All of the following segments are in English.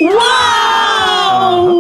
Wow!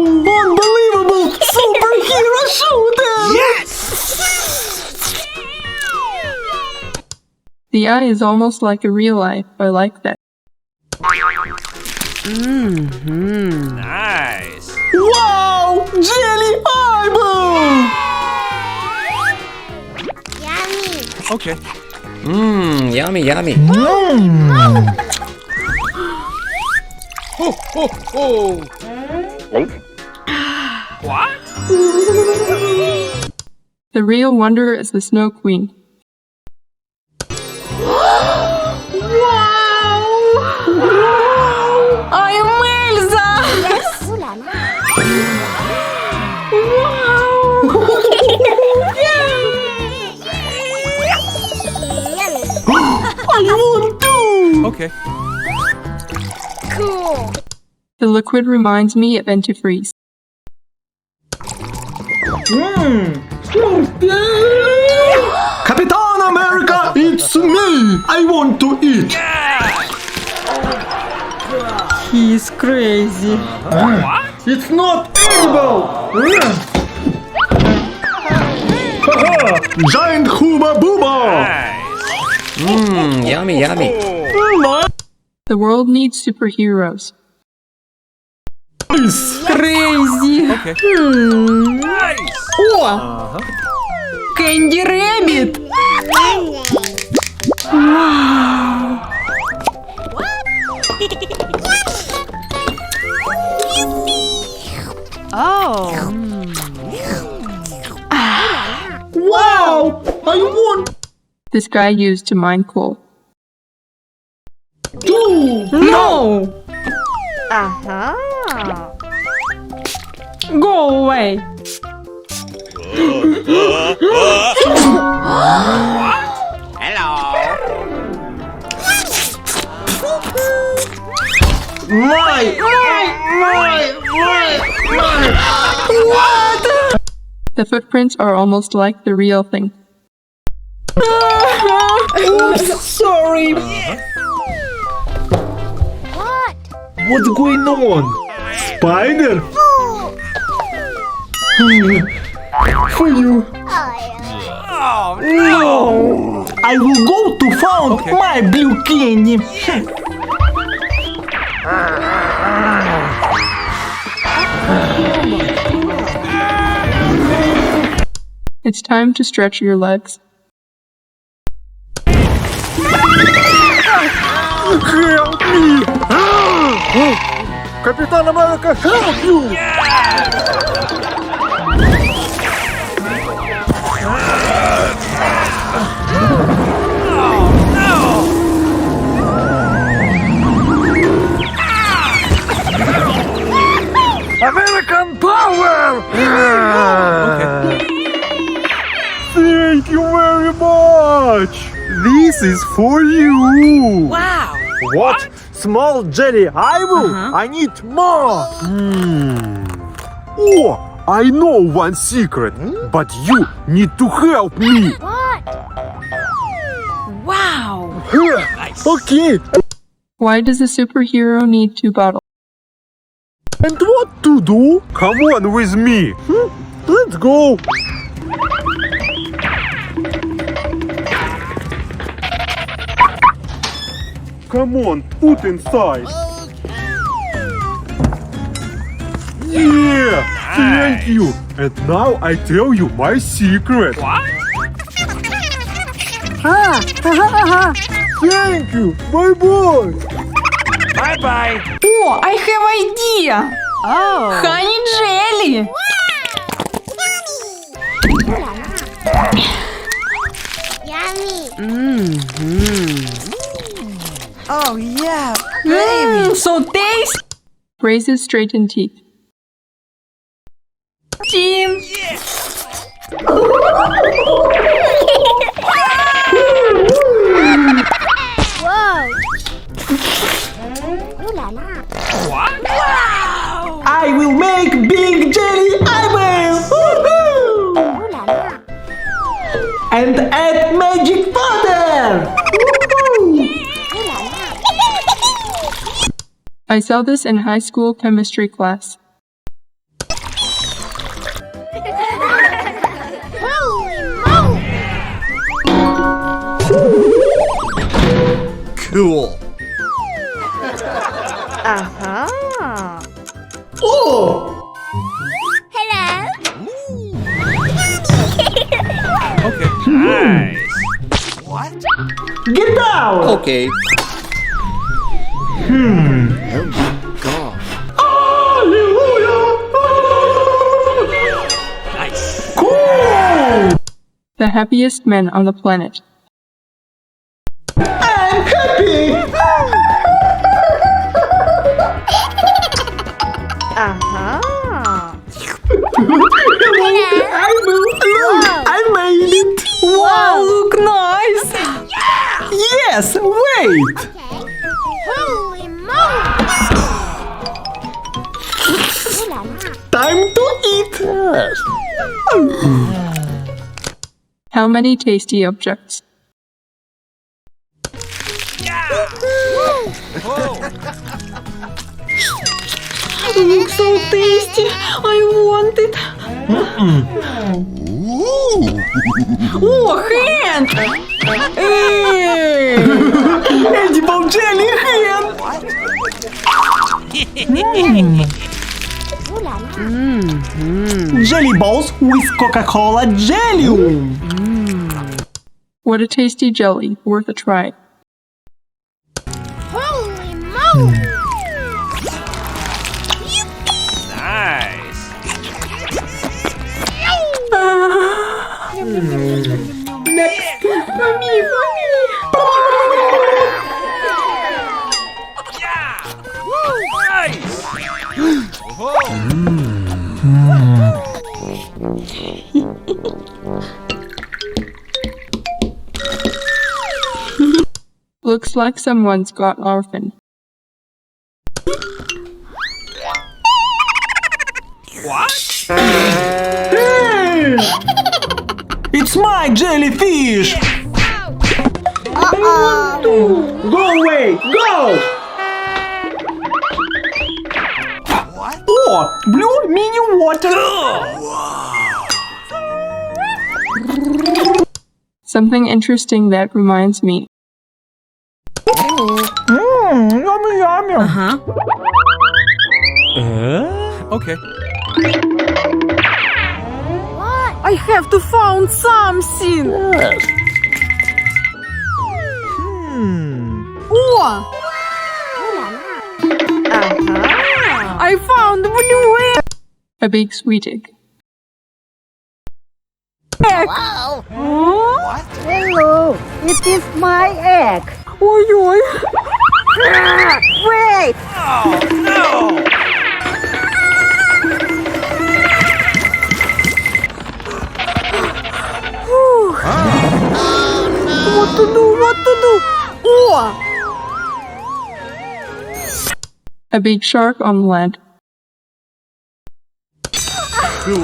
Unbelievable! Superhero shooter! Yes! The eye is almost like a real eye. I like that. Nice. Wow! Jelly eyeball! Okay. Yummy, yummy. Ho, ho, ho. What? The real wonder is the Snow Queen. I am Elsa! I want to! Okay. The liquid reminds me of antifreeze. Captain America, it's me! I want to eat! He's crazy. What? It's not edible! Giant hubaboy! Nice. Yummy, yummy. The world needs superheroes. It's crazy! Okay. Nice. О! Candy Rabbit! Wow! Wow! I want This guy used to mine coal. to! No! Go away! What? The footprints are almost like the real thing. Oops, sorry. What's going on? Spider? For you. Oh, No! I will go to found my blue candy. It's time to stretch your legs. Help me! Captain America, help you! American power! Thank you very much! This is for you! Wow! What? Small jelly eyeball? I need more! Oh, I know one secret, but you need to help me! Wow! Okay, Why does a superhero need 2 bottles? and what to do? Come on with me! Let's go! Come on, put inside! Yeah! Thank you! And now I tell you my secret! what? Thank you! Bye-bye! Bye-bye. Oh, I have idea! Oh! Honey jelly! Oh yeah! Baby! So tasty! Raises straightened teeth. Team! What? I will make big jelly eyeball! Woohoo! And add magic powder! Woohoo! I saw this in high school chemistry class. Cool. Uh-huh. Oh! Okay. Nice. What? Get down! Okay. God. Nice. Cool! The happiest man on the planet. I'm happy! Uh-huh. I made it! Wow, look nice. Yes, wait! Holy moly! Time to eat! How many tasty objects? Looks so tasty. I want it. Oh, hand! Hey! Edible jelly hand! Jelly balls with Coca-Cola jelly! What a tasty jelly, worth a try. Holy moly! Nice. Nice. Looks like someone's got orphaned. What? Hey! It's my jellyfish! Go away! Go! What? Oh! Blue mini water! Something interesting that reminds me. Yummy, yummy! Uh-huh. Okay. I have to find something. Oh! Uh-huh. I found blue egg. A big sweet egg. Wow! What? Hello, it is my egg. Oi, oi. Wait! Oh no! What to do? What to do? Oh! A big shark on land. Cool.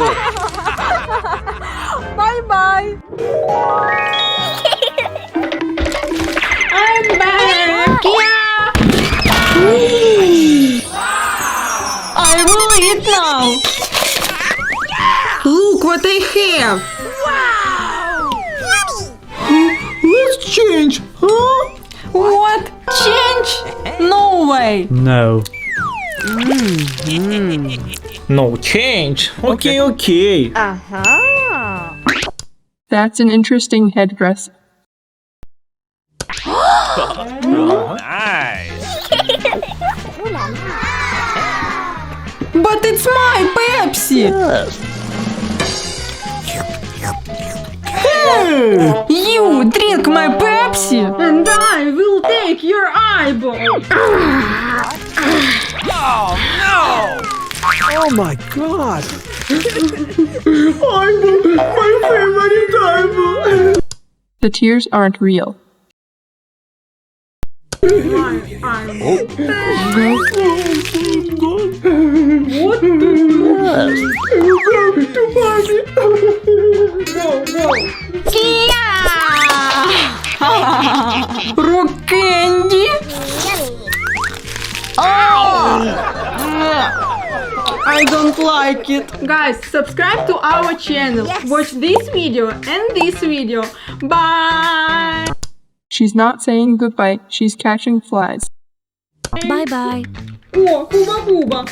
Bye-bye. I'm back. Yeah. I will eat now. Look what I have. Let's change, huh? What? Change? No way. No. No change. Okay, okay. Uh-huh. That's an interesting headdress. Nice. But it's my Pepsi. Hey! You drink my Pepsi, and I will take your eyeball. Oh no! Oh my god! Eyeball! My favorite eyeball! The tears aren't real. Rock candy. Yummy! Oh! I don't like it. Guys, subscribe to our channel. Yes. Watch this video and this video. Bye. She's not saying goodbye, she's catching flies. Bye bye. О, хуба-буба.